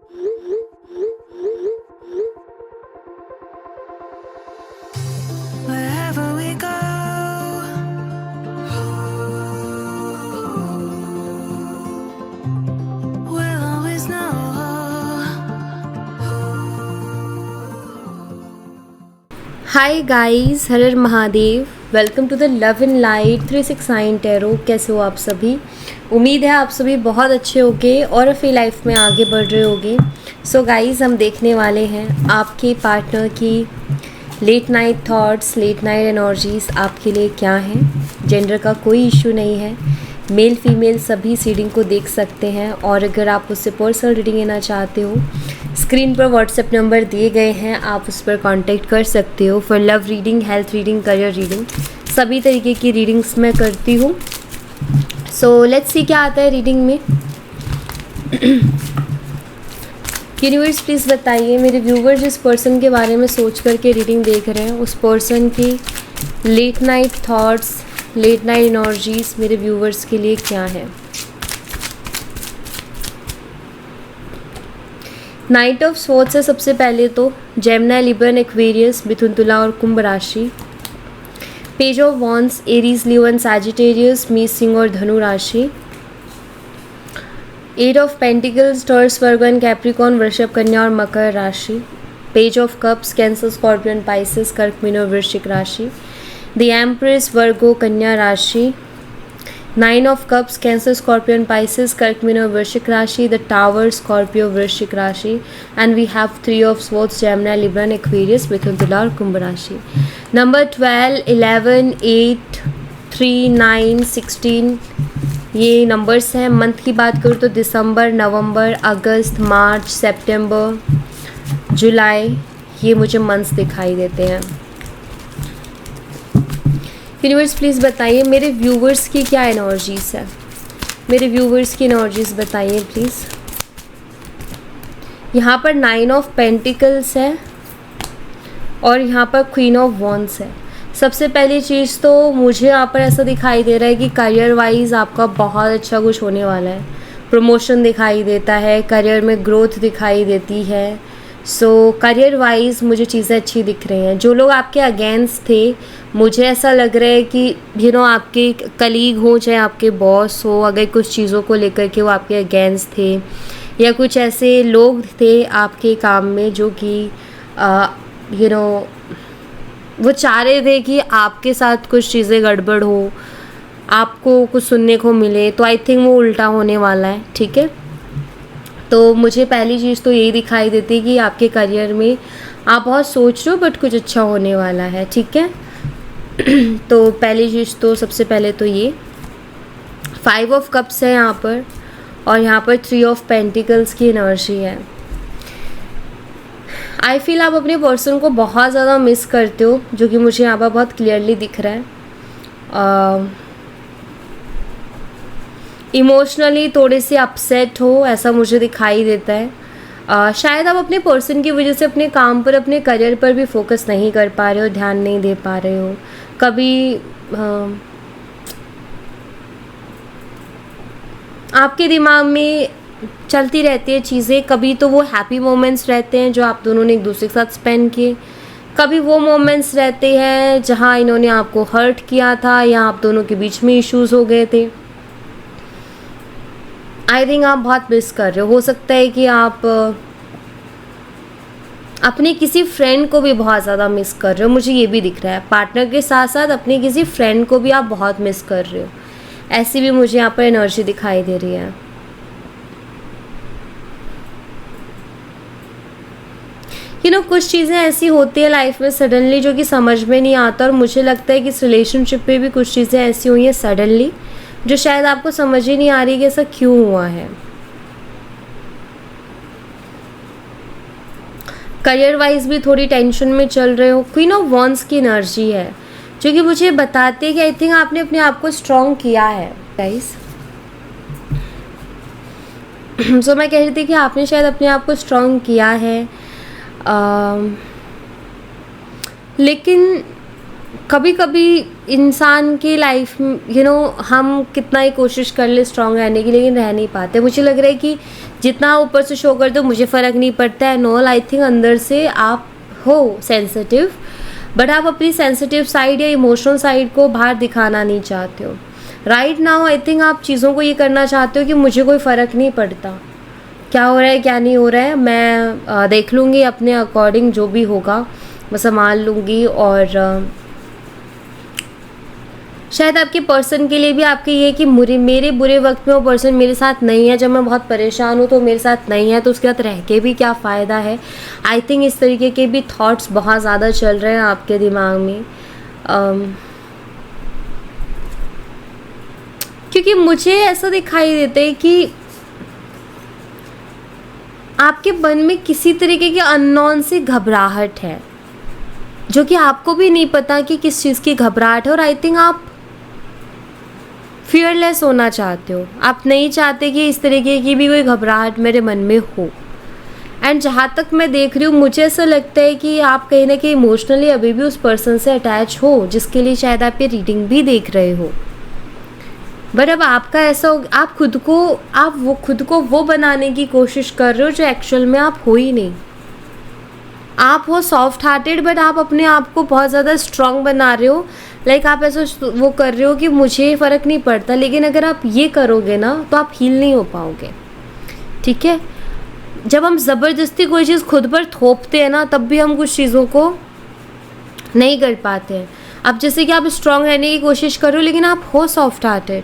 Wherever we go, we'll always know. Hi guys, हर हर Mahadev. Welcome to the love in light 369 tarot. कैसे हो आप सभी? उम्मीद है आप सभी बहुत अच्छे होगे और अपनी लाइफ में आगे बढ़ रहे होगे। सो गाइस, हम देखने वाले हैं आपके पार्टनर की late night thoughts, late night energies आपके लिए क्या हैं। जेंडर का कोई इशू नहीं है, मेल फीमेल सभी रीडिंग को देख सकते हैं। और अगर आप उससे पर्सनल रीडिंग लेना चाहते हो, स्क्रीन पर व्हाट्सएप नंबर दिए गए हैं, आप उस पर कांटेक्ट कर सकते हो for love reading, health reading, career reading, सभी तरीके की रीडिंग्स मैं करती हूँ। सो लेट्स सी क्या आता है रीडिंग में। यूनिवर्स प्लीज़ बताइए, मेरे व्यूवर जिस पर्सन के बारे में सोच करके रीडिंग देख रहे हैं, उस पर्सन की late night thoughts, late night energies मेरे व्यूवर्स के लिए क्या है। नाइट ऑफ स्वॉर्ड्स है सबसे पहले तो। जेमिनी, लिबरन, एक्वेरियस, मिथुन, तुला और कुंभ राशि। Page of wands, Aries, Leo and Sagittarius, Mesh, Singh और धनु राशि। Eight of pentacles, Taurus, Virgo and Capricorn, Vrishabh, Kanya और मकर राशि। Page of cups, Cancer, scorpion, Pisces, Kark, Meen और वृश्चिक राशि। द एम्प्रेस, वर्गो, कन्या राशि। Nine of cups, Cancer, scorpion, Pisces, Kark, Meen और वृश्चिक राशि। द टावर, स्कॉर्पियो, वृश्चिक राशि। And we have three of swords, Gemini, Libran, Aquarius, मिथुन, तुला और कुंभ राशि। नंबर 12, 11, 8, 3, 9, 16 ये नंबर्स हैं। मंथ की बात करूँ तो दिसंबर, नवंबर, अगस्त, मार्च, सितंबर, जुलाई, ये मुझे मंथ्स दिखाई देते हैं। यूनिवर्स प्लीज़ बताइए मेरे व्यूवर्स की क्या एनर्जीज है। मेरे व्यूवर्स की एनर्जीज बताइए प्लीज़। यहाँ पर 9 ऑफ पेंटिकल्स है और यहाँ पर क्वीन ऑफ वॉन्ड्स है। सबसे पहली चीज़ तो मुझे यहाँ पर ऐसा दिखाई दे रहा है कि करियर वाइज आपका बहुत अच्छा कुछ होने वाला है। प्रमोशन दिखाई देता है, करियर में ग्रोथ दिखाई देती है। सो करियर वाइज मुझे चीज़ें अच्छी दिख रही हैं। जो लोग आपके अगेंस्ट थे, मुझे ऐसा लग रहा है कि आपके कलीग हो चाहे आपके बॉस हो, अगर कुछ चीज़ों को लेकर के वो आपके अगेंस्ट थे या कुछ ऐसे लोग थे आपके काम में जो कि वो चाह रहे थे कि आपके साथ कुछ चीज़ें गड़बड़ हो, आपको कुछ सुनने को मिले, तो आई थिंक वो उल्टा होने वाला है। ठीक है, तो मुझे पहली चीज़ तो यही दिखाई देती है कि आपके करियर में आप बहुत सोच रहे हो बट कुछ अच्छा होने वाला है। ठीक है, तो पहली चीज़ तो सबसे पहले तो ये 5 ऑफ कप्स है यहाँ पर और यहाँ पर 3 ऑफ पेंटिकल्स की एनर्जी है। आई फील आप अपने पर्सन को बहुत ज़्यादा मिस करते हो, जो कि मुझे यहाँ पर बहुत क्लियरली दिख रहा है। इमोशनली थोड़े से अपसेट हो, ऐसा मुझे दिखाई देता है। शायद आप अपने पर्सन की वजह से अपने काम पर, अपने करियर पर भी फोकस नहीं कर पा रहे हो, ध्यान नहीं दे पा रहे हो। कभी आपके दिमाग में चलती रहती है चीज़ें। कभी तो वो हैप्पी मोमेंट्स रहते हैं जो आप दोनों ने एक दूसरे के साथ स्पेंड किए, कभी वो मोमेंट्स रहते हैं जहाँ इन्होंने आपको हर्ट किया था या आप दोनों के बीच में इश्यूज हो गए थे। आई थिंक आप बहुत मिस कर रहे हो सकता है कि आप अपने किसी फ्रेंड को भी बहुत ज़्यादा मिस कर रहे हो। मुझे ये भी दिख रहा है, पार्टनर के साथ साथ अपने किसी फ्रेंड को भी आप बहुत मिस कर रहे हो। ऐसी भी मुझे यहाँ पर एनर्जी दिखाई दे रही है। कुछ चीज़ें ऐसी होती है लाइफ में सडनली जो कि समझ में नहीं आता, और मुझे लगता है कि इस रिलेशनशिप में भी कुछ चीज़ें ऐसी हुई हैं सडनली जो शायद आपको समझ ही नहीं आ रही कि ऐसा क्यों हुआ है। करियर वाइज भी थोड़ी टेंशन में चल रहे हो। क्वीन ऑफ वॉन्ड्स की एनर्जी है जो कि मुझे बताते हैं कि आई थिंक आपने अपने आप को स्ट्रॉन्ग किया है गाइस। सो मैं कह रही थी कि आपने शायद अपने आप को स्ट्रॉन्ग किया है, लेकिन कभी कभी इंसान की लाइफ में हम कितना ही कोशिश कर ले स्ट्रांग रहने की, लेकिन रह नहीं पाते। मुझे लग रहा है कि जितना ऊपर से शो कर दो मुझे फ़र्क नहीं पड़ता है, नॉल आई थिंक अंदर से आप हो सेंसिटिव, बट आप अपनी सेंसिटिव साइड या इमोशनल साइड को बाहर दिखाना नहीं चाहते हो। राइट नाउ आई थिंक आप चीज़ों को ये करना चाहते हो कि मुझे कोई फ़र्क नहीं पड़ता क्या हो रहा है क्या नहीं हो रहा है, मैं देख लूँगी अपने अकॉर्डिंग, जो भी होगा मैं संभाल लूँगी। और शायद आपके पर्सन के लिए भी आपके ये कि मेरे बुरे वक्त में वो पर्सन मेरे साथ नहीं है, जब मैं बहुत परेशान हूँ तो मेरे साथ नहीं है, तो उसके साथ रह के भी क्या फ़ायदा है। आई थिंक इस तरीके के भी थॉट्स बहुत ज़्यादा चल रहे हैं आपके दिमाग में, क्योंकि मुझे ऐसा दिखाई देता है कि आपके मन में किसी तरीके की अननोन सी घबराहट है, जो कि आपको भी नहीं पता कि किस चीज़ की घबराहट है। और आई थिंक आप फियरलेस होना चाहते हो, आप नहीं चाहते कि इस तरीके की भी कोई घबराहट मेरे मन में हो। एंड जहाँ तक मैं देख रही हूँ मुझे ऐसा लगता है कि आप कहीं ना कहीं इमोशनली अभी भी उस पर्सन से अटैच हो, जिसके लिए शायद आप ये रीडिंग भी देख रहे हो। बट अब आपका ऐसा हो, आप खुद को वो बनाने की कोशिश कर रहे हो जो एक्चुअल में आप हो ही नहीं। आप हो सॉफ्ट हार्टेड, बट आप अपने आप को बहुत ज़्यादा स्ट्रॉन्ग बना रहे हो। लाइक आप ऐसा वो कर रहे हो कि मुझे फ़र्क नहीं पड़ता, लेकिन अगर आप ये करोगे ना तो आप हील नहीं हो पाओगे। ठीक है, जब हम ज़बरदस्ती कोई चीज़ खुद पर थोपते हैं ना, तब भी हम कुछ चीज़ों को नहीं कर पाते हैं। अब जैसे कि आप स्ट्रॉन्ग रहने की कोशिश कर रहे हो, लेकिन आप हो सॉफ्ट हार्टेड।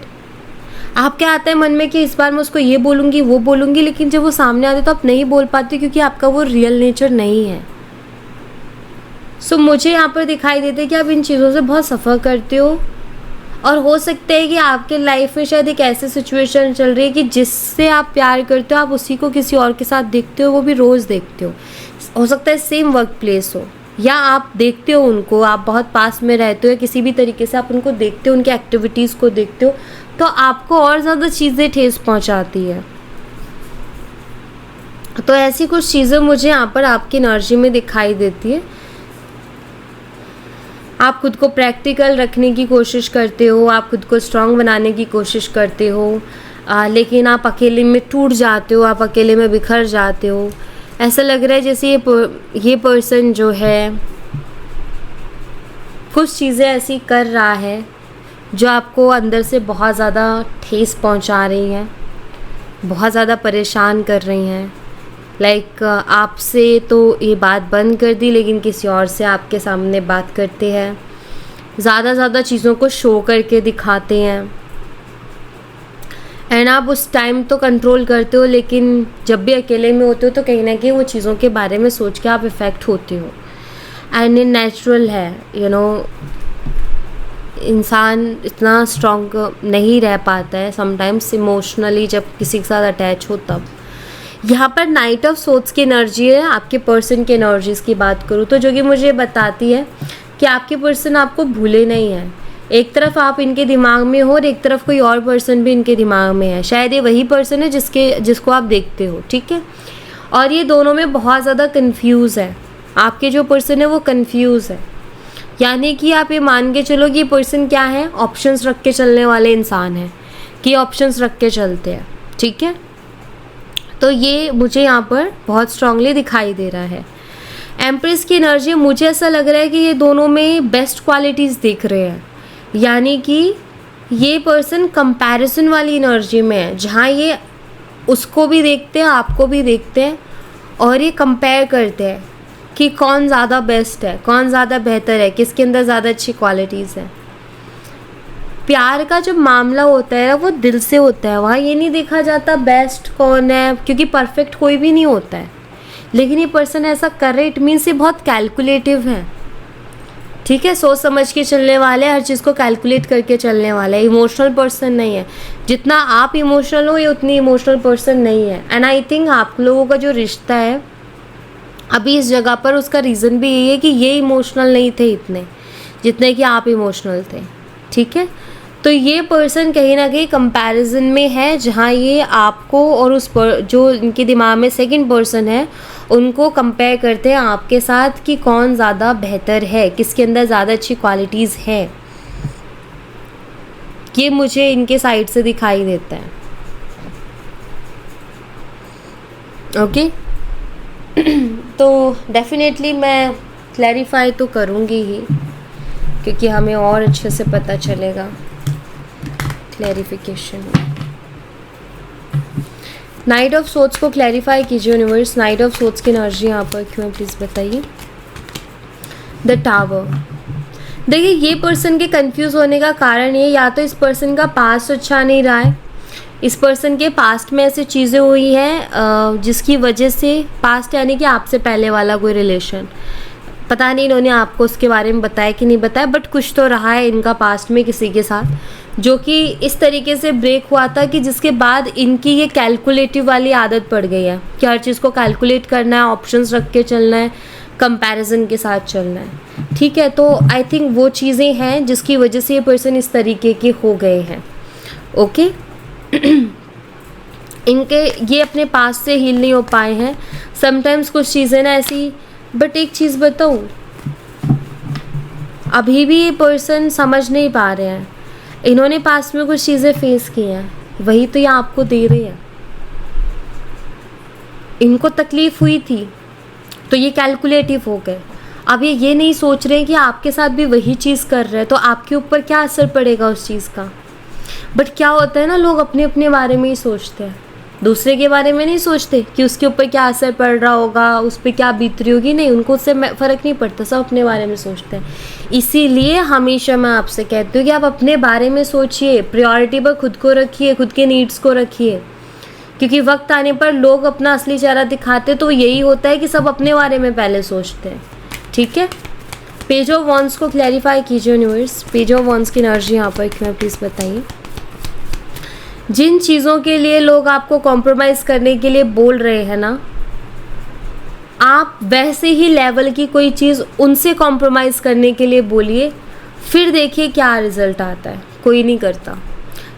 आप क्या आता है मन में कि इस बार मैं उसको ये बोलूँगी वो बोलूँगी, लेकिन जब वो सामने आते तो आप नहीं बोल पाते, क्योंकि आपका वो रियल नेचर नहीं है। सो मुझे यहाँ पर दिखाई देता है कि आप इन चीज़ों से बहुत सफ़र करते हो, और हो सकता है कि आपके लाइफ में शायद एक ऐसी सिचुएशन चल रही है कि जिससे आप प्यार करते हो, आप उसी को किसी और के साथ देखते हो, वो भी रोज़ देखते हो सकता है सेम वर्क प्लेस हो, या आप देखते हो उनको, आप बहुत पास में रहते हो, या किसी भी तरीके से आप उनको देखते हो, उनकी एक्टिविटीज़ को देखते हो, तो आपको और ज़्यादा चीज़ें ठेस पहुँचाती है। तो ऐसी कुछ चीज़ें मुझे यहाँ पर आपकी एनर्जी में दिखाई देती है। आप खुद को प्रैक्टिकल रखने की कोशिश करते हो, आप खुद को स्ट्रांग बनाने की कोशिश करते हो, लेकिन आप अकेले में टूट जाते हो, आप अकेले में बिखर जाते हो। ऐसा लग रहा है जैसे ये पर्सन जो है कुछ चीज़ें ऐसी कर रहा है जो आपको अंदर से बहुत ज़्यादा ठेस पहुंचा रही हैं, बहुत ज़्यादा परेशान कर रही हैं। लाइक आपसे तो ये बात बंद कर दी, लेकिन किसी और से आपके सामने बात करते हैं, ज़्यादा चीज़ों को शो करके दिखाते हैं। एंड आप उस टाइम तो कंट्रोल करते हो, लेकिन जब भी अकेले में होते हो तो कहीं ना कहीं वो चीज़ों के बारे में सोच के आप इफ़ेक्ट होते हो। एंड ये नेचुरल है, इंसान इतना स्ट्रॉन्ग नहीं रह पाता है समटाइम्स इमोशनली, जब किसी के साथ अटैच हो तब। यहाँ पर नाइट ऑफ सोट्स की एनर्जी है। आपके पर्सन की एनर्जीज़ की बात करूँ तो जो कि मुझे बताती है कि आपके पर्सन आपको भूले नहीं हैं। एक तरफ आप इनके दिमाग में हो और एक तरफ कोई और पर्सन भी इनके दिमाग में है। शायद ये वही पर्सन है जिसको आप देखते हो, ठीक है। और ये दोनों में बहुत ज़्यादा कंफ्यूज है। आपके जो पर्सन है वो कंफ्यूज है, यानी कि आप ये मान के चलो कि ये पर्सन क्या है, ऑप्शंस रख के चलने वाले इंसान है, कि ऑप्शंस रख के चलते हैं, ठीक है। तो ये मुझे यहाँ पर बहुत स्ट्रांगली दिखाई दे रहा है। एम्प्रेस की एनर्जी, मुझे ऐसा लग रहा है कि ये दोनों में बेस्ट क्वालिटीज़ दिख रहे हैं, यानी कि ये पर्सन कंपैरिजन वाली एनर्जी में है, जहाँ ये उसको भी देखते हैं, आपको भी देखते हैं, और ये कंपेयर करते हैं कि कौन ज़्यादा बेस्ट है, कौन ज़्यादा बेहतर है, किसके अंदर ज़्यादा अच्छी क्वालिटीज़ हैं। प्यार का जो मामला होता है वो दिल से होता है, वहाँ ये नहीं देखा जाता बेस्ट कौन है, क्योंकि परफेक्ट कोई भी नहीं होता है। लेकिन ये पर्सन ऐसा कर रहे, इट मीन्स ये बहुत कैलकुलेटिव है, ठीक है। सोच समझ के चलने वाले, हर चीज़ को कैलकुलेट करके चलने वाला है। इमोशनल पर्सन नहीं है, जितना आप इमोशनल हो ये उतनी इमोशनल पर्सन नहीं है। एंड आई थिंक आप लोगों का जो रिश्ता है अभी इस जगह पर, उसका रीज़न भी यही है कि ये इमोशनल नहीं थे इतने जितने कि आप इमोशनल थे, ठीक है। तो ये पर्सन कहीं ना कहीं कंपैरिजन में है, जहाँ ये आपको और जो इनके दिमाग में सेकंड पर्सन है उनको कंपेयर करते हैं आपके साथ कि कौन ज़्यादा बेहतर है, किसके अंदर ज़्यादा अच्छी क्वालिटीज़ है। ये मुझे इनके साइड से दिखाई देता है। ओके तो डेफिनेटली मैं क्लैरिफाई तो करूँगी ही, क्योंकि हमें और अच्छे से पता चलेगा क्लैरिफिकेशन। नाइट ऑफ सोट्स को क्लैरिफाई कीजिए यूनिवर्स। नाइट ऑफ सोट्स की एनर्जी यहाँ पर क्यों है प्लीज़ बताइए। The tower. देखिए ये पर्सन के कंफ्यूज होने का कारण ये, या तो इस पर्सन का पास्ट अच्छा नहीं रहा है, इस पर्सन के पास्ट में ऐसी चीज़ें हुई हैं जिसकी वजह से, पास्ट यानी कि आपसे पहले वाला कोई रिलेशन, पता नहीं इन्होंने आपको उसके बारे में बताया कि नहीं बताया, बट कुछ तो रहा है इनका पास्ट में किसी के साथ, जो कि इस तरीके से ब्रेक हुआ था कि जिसके बाद इनकी ये कैलकुलेटिव वाली आदत पड़ गई है कि हर चीज़ को कैलकुलेट करना है, ऑप्शंस रख के चलना है, कंपैरिजन के साथ चलना है। ठीक है, तो आई थिंक वो चीज़ें हैं जिसकी वजह से ये पर्सन इस तरीके के हो गए हैं। ओके इनके ये अपने पास से हील नहीं हो पाए हैं। समटाइम्स कुछ चीज़ें ना ऐसी, बट एक चीज़ बताऊँ, अभी भी ये पर्सन समझ नहीं पा रहे हैं, इन्होंने पास में कुछ चीज़ें फेस की हैं, वही तो ये आपको दे रहे हैं। इनको तकलीफ़ हुई थी तो ये कैलकुलेटिव हो गए। अब ये नहीं सोच रहे हैं कि आपके साथ भी वही चीज़ कर रहे हैं, तो आपके ऊपर क्या असर पड़ेगा उस चीज़ का। बट क्या होता है ना, लोग अपने अपने बारे में ही सोचते हैं, दूसरे के बारे में नहीं सोचते कि उसके ऊपर क्या असर पड़ रहा होगा, उस पर क्या बीत रही होगी। नहीं, उनको उससे फ़र्क नहीं पड़ता, सब अपने बारे में सोचते हैं। इसीलिए हमेशा मैं आपसे कहती हूँ कि आप अपने बारे में सोचिए, प्रायोरिटी पर खुद को रखिए, खुद के नीड्स को रखिए, क्योंकि वक्त आने पर लोग अपना असली चेहरा दिखाते तो यही होता है कि सब अपने बारे में पहले सोचते हैं। ठीक है, पेज ऑफ वॉन्ड्स को क्लैरिफाई कीजिए यूनिवर्स। पेज ऑफ वॉन्ड्स की एनर्जी यहाँ पर क्यों है प्लीज़ बताइए। जिन चीज़ों के लिए लोग आपको कॉम्प्रोमाइज़ करने के लिए बोल रहे हैं ना, आप वैसे ही लेवल की कोई चीज़ उनसे कॉम्प्रोमाइज़ करने के लिए बोलिए, फिर देखिए क्या रिज़ल्ट आता है। कोई नहीं करता,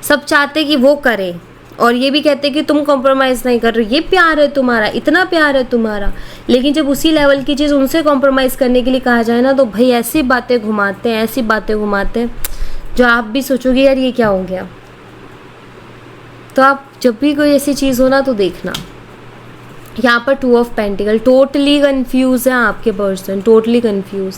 सब चाहते कि वो करें, और ये भी कहते हैं कि तुम कॉम्प्रोमाइज़ नहीं कर रहे, ये प्यार है तुम्हारा, इतना प्यार है तुम्हारा। लेकिन जब उसी लेवल की चीज़ उनसे कॉम्प्रोमाइज़ करने के लिए कहा जाए ना, तो भाई ऐसी बातें घुमाते हैं, ऐसी बातें घुमाते हैं जो आप भी सोचोगे यार ये क्या हो गया। तो आप जब भी कोई ऐसी चीज़ हो ना, तो देखना। यहाँ पर 2 ऑफ पेंटिकल, टोटली कंफ्यूज है आपके person, totally confuse.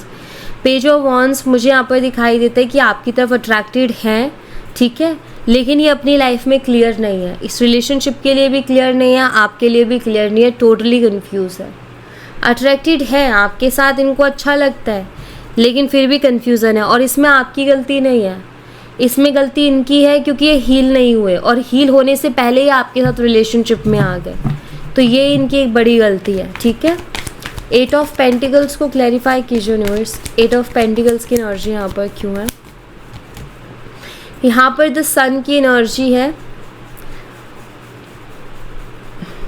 Page of wands मुझे यहाँ पर दिखाई देता है कि आपकी तरफ अट्रैक्टेड हैं, ठीक है, लेकिन ये अपनी लाइफ में क्लियर नहीं है, इस रिलेशनशिप के लिए भी क्लियर नहीं है, आपके लिए भी क्लियर नहीं है, टोटली कंफ्यूज है। अट्रैक्टेड है आपके साथ, इनको अच्छा लगता है, लेकिन फिर भी कंफ्यूजन है। और इसमें आपकी गलती नहीं है, इसमें गलती इनकी है, क्योंकि ये हील नहीं हुए, और हील होने से पहले ही आपके साथ रिलेशनशिप में आ गए, तो ये इनकी एक बड़ी गलती है। ठीक है, 8 ऑफ पेंटिकल्स को क्लैरिफाई कीजिए यूनिवर्स। 8 ऑफ पेंटिकल्स की एनर्जी यहाँ पर क्यों है। यहाँ पर द सन की एनर्जी है।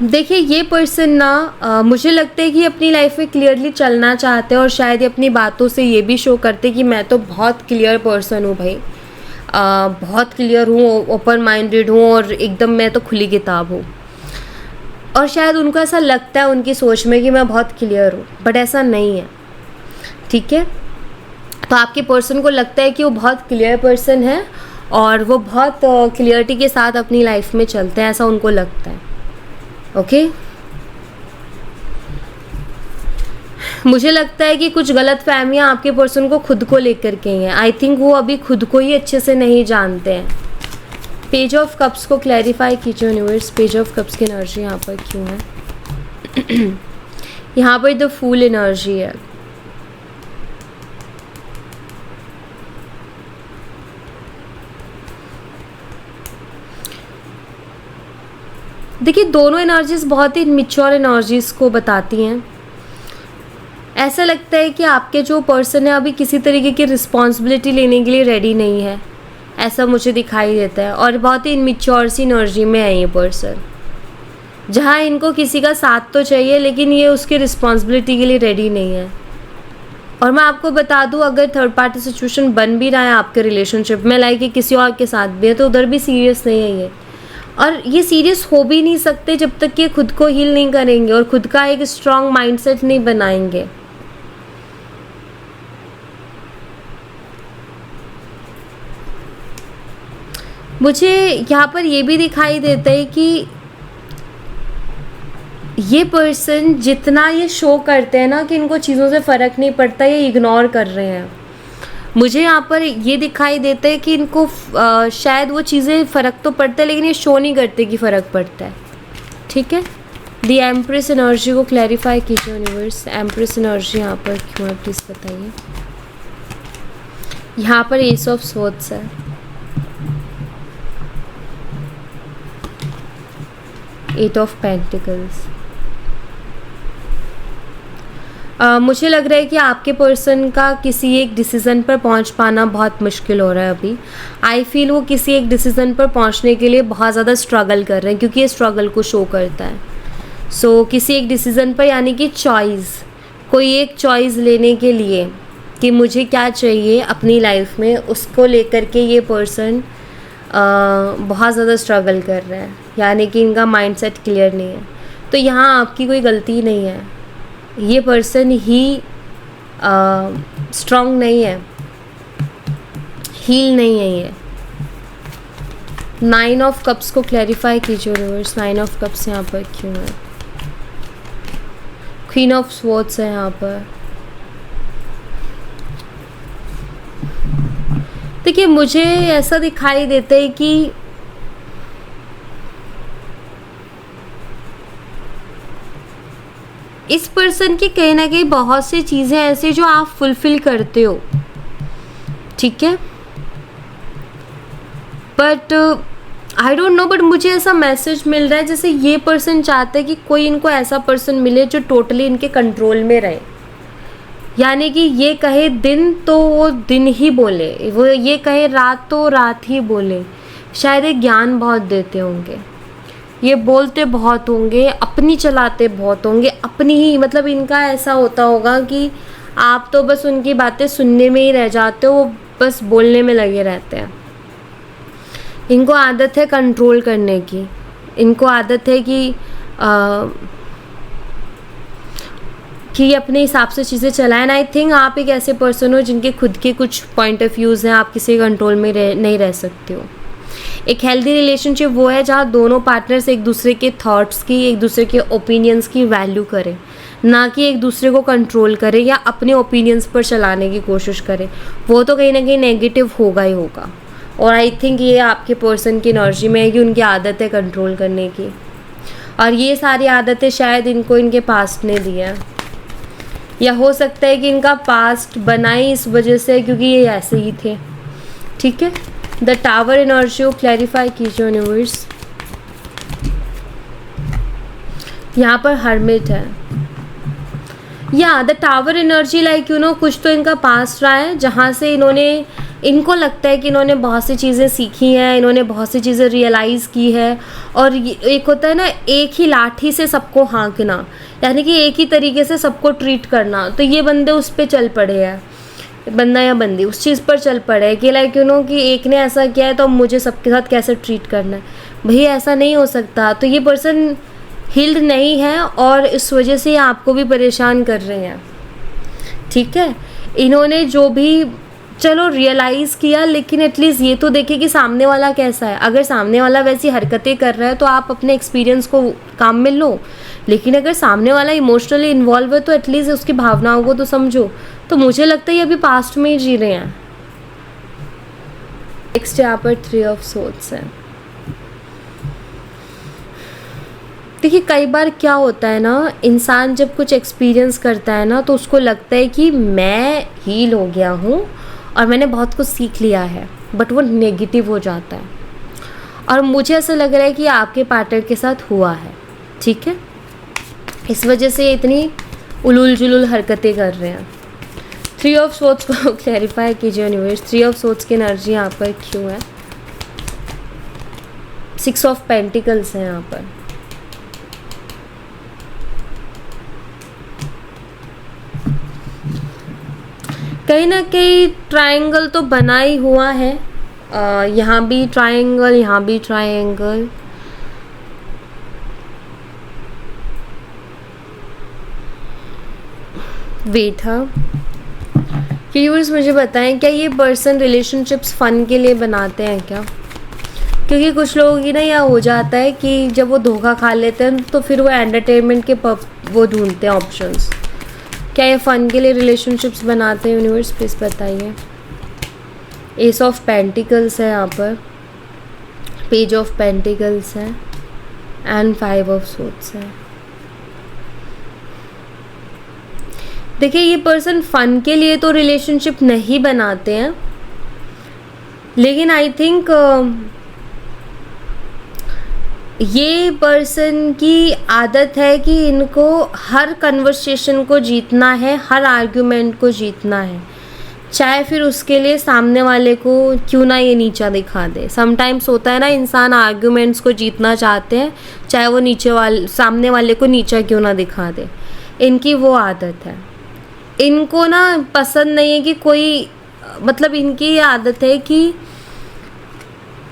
देखिए ये पर्सन ना मुझे लगता है कि अपनी लाइफ में क्लियरली चलना चाहते हैं, और शायद ये अपनी बातों से ये भी शो करते कि मैं तो बहुत क्लियर पर्सन हूँ भाई, बहुत क्लियर हूँ, ओपन माइंडेड हूँ, और एकदम मैं तो खुली किताब हूँ। और शायद उनको ऐसा लगता है उनकी सोच में कि मैं बहुत क्लियर हूँ, बट ऐसा नहीं है। ठीक है, तो आपके पर्सन को लगता है कि वो बहुत क्लियर पर्सन है, और वो बहुत क्लियरिटी के साथ अपनी लाइफ में चलते हैं, ऐसा उनको लगता है। ओके, मुझे लगता है कि कुछ गलत फहमियाँ आपके पर्सन को खुद को लेकर के हैं। आई थिंक वो अभी खुद को ही अच्छे से नहीं जानते हैं। पेज ऑफ कप्स को क्लैरिफाई कीजिए यूनिवर्स। पेज ऑफ कप्स की एनर्जी यहाँ पर क्यों है। यहाँ पर द फूल एनर्जी है। देखिए दोनों एनर्जीज बहुत ही मैच्योर एनर्जीज को बताती हैं। ऐसा लगता है कि आपके जो पर्सन है अभी किसी तरीके की रिस्पॉन्सिबिलिटी लेने के लिए रेडी नहीं है, ऐसा मुझे दिखाई देता है, और बहुत ही इनमेच्योर सी एनर्जी में है ये पर्सन, जहाँ इनको किसी का साथ तो चाहिए लेकिन ये उसकी रिस्पॉन्सिबिलिटी के लिए रेडी नहीं है। और मैं आपको बता दूं, अगर थर्ड पार्टी सिचुएशन बन भी रहा है आपके रिलेशनशिप में, लाइक कि किसी और के साथ भी है, तो उधर भी सीरियस नहीं है ये। और ये सीरियस हो भी नहीं सकते जब तक कि खुद को हील नहीं करेंगे और खुद का एक स्ट्रॉन्ग माइंडसेट नहीं बनाएंगे। मुझे यहाँ पर ये भी दिखाई देता है कि ये पर्सन जितना ये शो करते हैं ना कि इनको चीज़ों से फ़र्क नहीं पड़ता, ये इग्नोर कर रहे हैं। मुझे यहाँ पर ये दिखाई देता है कि इनको शायद वो चीज़ें फ़र्क तो पड़ता है, लेकिन ये शो नहीं करते कि फ़र्क पड़ता है। ठीक है, द एम्प्रेस एनर्जी को क्लैरिफाई कीजिए यूनिवर्स। एम्प्रेस एनर्जी यहाँ पर क्यों है, प्लीज़ बताइए। यहाँ पर एस ऑफ स्वॉर्ड्स है, एट ऑफ पेंटिकल्स। मुझे लग रहा है कि आपके पर्सन का किसी एक डिसीज़न पर पहुंच पाना बहुत मुश्किल हो रहा है अभी। आई फील वो किसी एक डिसीज़न पर पहुंचने के लिए बहुत ज़्यादा स्ट्रगल कर रहे हैं, क्योंकि ये स्ट्रगल को शो करता है। सो किसी एक डिसीज़न पर, यानी कि चॉइस, कोई एक चॉइस लेने के लिए कि मुझे क्या चाहिए अपनी लाइफ में, उसको लेकर के ये पर्सन बहुत ज़्यादा स्ट्रगल कर रहे हैं, यानी कि इनका माइंडसेट क्लियर नहीं है। तो यहाँ आपकी कोई गलती नहीं है, ये पर्सन ही स्ट्रॉन्ग नहीं है, हील नहीं है ये। 9 ऑफ कप्स को क्लैरिफाई कीजिए यूनिवर्स। 9 ऑफ कप्स यहाँ पर क्यों है? क्वीन ऑफ स्वॉर्ड्स है यहाँ पर। देखिए, मुझे ऐसा दिखाई देता है कि इस पर्सन की कहीं ना कहीं बहुत सी चीज़ें ऐसी जो आप फुलफिल करते हो, ठीक है, but I don't know, but मुझे ऐसा मैसेज मिल रहा है जैसे ये पर्सन चाहते हैं कि कोई इनको ऐसा पर्सन मिले जो टोटली इनके कंट्रोल में रहे, यानी कि ये कहे दिन तो वो दिन ही बोले, वो ये कहे रात तो रात ही बोले। शायद ये ज्ञान बहुत देते होंगे, ये बोलते बहुत होंगे, अपनी चलाते बहुत होंगे, अपनी ही, मतलब इनका ऐसा होता होगा कि आप तो बस उनकी बातें सुनने में ही रह जाते हो, वो बस बोलने में लगे रहते हैं। इनको आदत है कंट्रोल करने की, इनको आदत है कि अपने हिसाब से चीज़ें चलाएं। आई थिंक आप एक ऐसे पर्सन हो जिनके खुद के कुछ पॉइंट ऑफ व्यूज़ हैं, आप किसी कंट्रोल में नहीं रह सकते हो। एक हेल्दी रिलेशनशिप वो है जहाँ दोनों पार्टनर्स एक दूसरे के थॉट्स की, एक दूसरे के ओपिनियंस की वैल्यू करें, ना कि एक दूसरे को कंट्रोल करें या अपने ओपिनियंस पर चलाने की कोशिश करें। वो तो कहीं ना कहीं नेगेटिव होगा ही होगा। और आई थिंक ये आपके पर्सन की एनर्जी में है कि उनकी आदत है कंट्रोल करने की, और ये सारी आदतें शायद इनको इनके पास्ट ने दी है, या हो सकता है कि इनका पास्ट बना ही इस वजह से क्योंकि ये ऐसे ही थे। ठीक है, द टावर एनर्जी को क्लैरिफाई कीजिए यूनिवर्स। यहाँ पर हर्मिट है, या the tower energy, like you know, कुछ तो इनका पास्ट रहा है जहाँ से इनको लगता है कि इन्होंने बहुत सी चीज़ें सीखी हैं, इन्होंने बहुत सी चीज़ें रियलाइज़ की है। और एक होता है ना, एक ही लाठी से सबको हाँकना, यानी कि एक ही तरीके से सबको ट्रीट करना। तो ये बंदे उस पर चल पड़े हैं, बंदा या बंदी उस चीज़ पर चल पड़े कि लाइक यू नो कि एक ने ऐसा किया है तो मुझे सबके साथ कैसे ट्रीट करना है। भैया ऐसा नहीं हो सकता। तो ये पर्सन हील्ड नहीं है और इस वजह से आपको भी परेशान कर रहे हैं। ठीक है, इन्होंने जो भी चलो रियलाइज़ किया, लेकिन एटलीस्ट ये तो देखे कि सामने वाला कैसा है। अगर सामने वाला वैसी हरकतें कर रहा है तो आप अपने एक्सपीरियंस को काम में लो, लेकिन अगर सामने वाला इमोशनली इन्वॉल्व है तो एटलीस्ट उसकी भावनाओं को तो समझो। तो मुझे लगता है ये अभी पास्ट में ही जी रहे हैं। नेक्स्ट यहाँ पर 3 ऑफ सोर्ड्स है। देखिए, कई बार क्या होता है ना, इंसान जब कुछ एक्सपीरियंस करता है ना तो उसको लगता है कि मैं हील हो गया हूँ और मैंने बहुत कुछ सीख लिया है, बट वो नेगेटिव हो जाता है। और मुझे ऐसा लग रहा है कि आपके पार्टनर के साथ हुआ है। ठीक है, इस वजह से इतनी उलूल जुलूल हरकतें कर रहे हैं। 3 ऑफ सोर्ड्स को क्लैरिफाई कीजिए यूनिवर्स। 3 ऑफ सोर्ड्स की एनर्जी यहाँ पर क्यों है? 6 ऑफ पेंटिकल्स है यहाँ पर। कहीं ना कहीं ट्रायंगल तो बना ही हुआ है, यहाँ भी ट्रायंगल, यहाँ भी ट्रायंगल। वेट, हाँ व्यूअर्स मुझे बताएं, क्या ये पर्सन रिलेशनशिप्स फ़न के लिए बनाते हैं क्या? क्योंकि कुछ लोगों की ना यह हो जाता है कि जब वो धोखा खा लेते हैं तो फिर वो एंटरटेनमेंट के वो ढूंढते हैं ऑप्शंस। क्या ये फ़न के लिए रिलेशनशिप्स बनाते हैं? यूनिवर्स प्लीज़ बताइए। एस ऑफ पेंटिकल्स है यहाँ पर, पेज ऑफ पेंटिकल्स है एंड 5 ऑफ सोर्ड्स है। देखिए ये पर्सन फ़न के लिए तो रिलेशनशिप नहीं बनाते हैं, लेकिन आई थिंक ये पर्सन की आदत है कि इनको हर कन्वर्सेशन को जीतना है, हर आर्ग्यूमेंट को जीतना है, चाहे फिर उसके लिए सामने वाले को क्यों ना ये नीचा दिखा दे। समटाइम्स होता है ना, इंसान आर्ग्यूमेंट्स को जीतना चाहते हैं चाहे वो सामने वाले को नीचा क्यों ना दिखा दे। इनकी वो आदत है। इनको ना पसंद नहीं है कि कोई, मतलब इनकी ये आदत है कि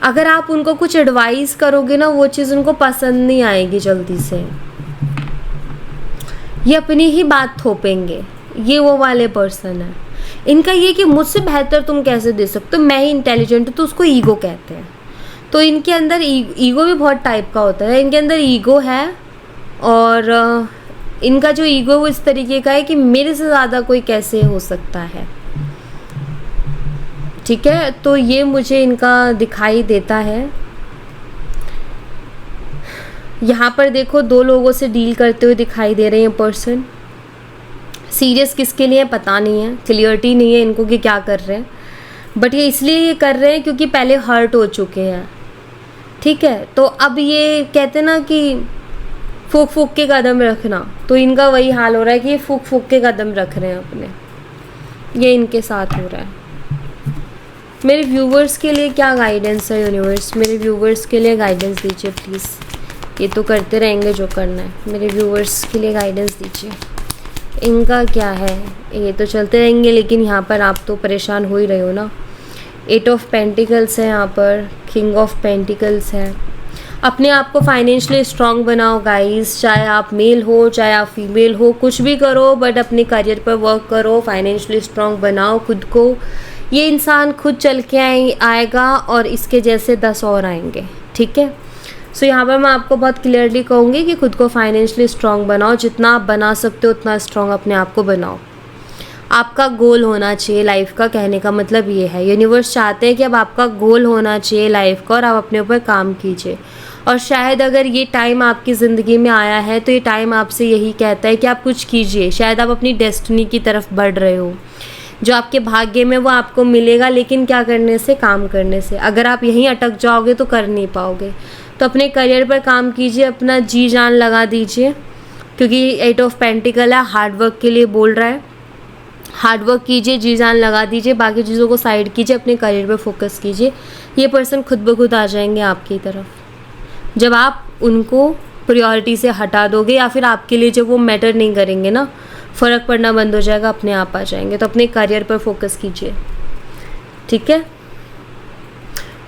अगर आप उनको कुछ एडवाइस करोगे ना, वो चीज़ उनको पसंद नहीं आएगी जल्दी से। ये अपनी ही बात थोपेंगे, ये वो वाले पर्सन है। इनका ये कि मुझसे बेहतर तुम कैसे दे सकते हो, मैं ही इंटेलिजेंट हूँ, तो उसको ईगो कहते हैं। तो इनके अंदर ईगो भी बहुत टाइप का होता है। इनके अंदर ईगो है, और इनका जो ईगो वो इस तरीके का है कि मेरे से ज़्यादा कोई कैसे हो सकता है। ठीक है, तो ये मुझे इनका दिखाई देता है। यहाँ पर देखो 2 लोगों से डील करते हुए दिखाई दे रहे हैं पर्सन। सीरियस किसके लिए पता नहीं है, क्लियरिटी नहीं है इनको कि क्या कर रहे हैं, बट ये इसलिए ये कर रहे हैं क्योंकि पहले हर्ट हो चुके हैं। ठीक है, तो अब ये कहते ना कि फूक फूक के कदम रखना, तो इनका वही हाल हो रहा है कि ये फूक फूक के कदम रख रहे हैं अपने, ये इनके साथ हो रहा है। मेरे व्यूवर्स के लिए क्या गाइडेंस है यूनिवर्स? मेरे व्यूवर्स के लिए गाइडेंस दीजिए प्लीज़। ये तो करते रहेंगे जो करना है, मेरे व्यूवर्स के लिए गाइडेंस दीजिए। इनका क्या है? ये तो चलते रहेंगे, लेकिन यहाँ पर आप तो परेशान हो ही रहे हो ना। 8 ऑफ पेंटिकल्स है यहाँ पर, किंग ऑफ पेंटिकल्स है। अपने आप को फाइनेंशियली स्ट्रांग बनाओ गाइस, चाहे आप मेल हो चाहे आप फीमेल हो, कुछ भी करो, बट अपने करियर पर वर्क करो, फाइनेंशियली स्ट्रांग बनाओ खुद को। ये इंसान खुद चल के आएगा और इसके जैसे 10 और आएंगे। ठीक है, सो यहाँ पर मैं आपको बहुत क्लियरली कहूँगी कि खुद को फाइनेंशियली स्ट्रांग बनाओ, जितना आप बना सकते हो उतना स्ट्रांग अपने आप को बनाओ। आपका गोल होना चाहिए लाइफ का, कहने का मतलब ये है। यूनिवर्स चाहते हैं कि अब आपका गोल होना चाहिए लाइफ का, और आप अपने ऊपर काम कीजिए। और शायद अगर ये टाइम आपकी ज़िंदगी में आया है तो ये टाइम आपसे यही कहता है कि आप कुछ कीजिए। शायद आप अपनी डेस्टिनी की तरफ बढ़ रहे हो, जो आपके भाग्य में वो आपको मिलेगा, लेकिन क्या करने से? काम करने से। अगर आप यहीं अटक जाओगे तो कर नहीं पाओगे। तो अपने करियर पर काम कीजिए, अपना जी जान लगा दीजिए, क्योंकि 8 ऑफ पेंटिकल है, हार्डवर्क के लिए बोल रहा है। हार्डवर्क कीजिए, जी जान लगा दीजिए, बाकी चीज़ों को साइड कीजिए, अपने करियर पर फोकस कीजिए। ये पर्सन खुद ब खुद आ जाएंगे आपकी तरफ, जब आप उनको प्रायोरिटी से हटा दोगे, या फिर आपके लिए जब वो मैटर नहीं करेंगे ना, फ़र्क पड़ना बंद हो जाएगा, अपने आप आ जाएंगे। तो अपने करियर पर फोकस कीजिए। ठीक है,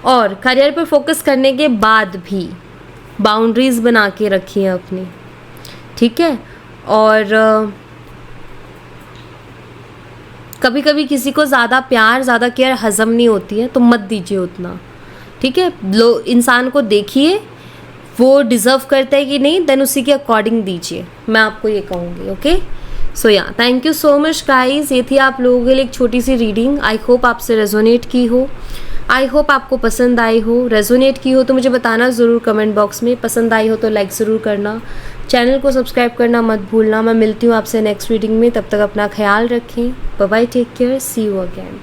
और करियर पर फोकस करने के बाद भी बाउंड्रीज़ बना के रखिए अपनी। ठीक है, और कभी कभी किसी को ज़्यादा प्यार, ज़्यादा केयर हज़म नहीं होती है, तो मत दीजिए उतना। ठीक है, इंसान को देखिए वो डिज़र्व करता है कि नहीं, देन उसी के अकॉर्डिंग दीजिए, मैं आपको ये कहूँगी। ओके, सो या thank you so much guys. ये थी आप लोगों के लिए एक छोटी सी रीडिंग। आई होप आपसे रेजोनेट की हो, आई होप आपको पसंद आई हो। रेजोनेट की हो तो मुझे बताना ज़रूर कमेंट बॉक्स में। पसंद आई हो तो लाइक ज़रूर करना, चैनल को सब्सक्राइब करना मत भूलना। मैं मिलती हूँ आपसे नेक्स्ट रीडिंग में, तब तक अपना ख्याल रखें। Bye bye, take care, see you again.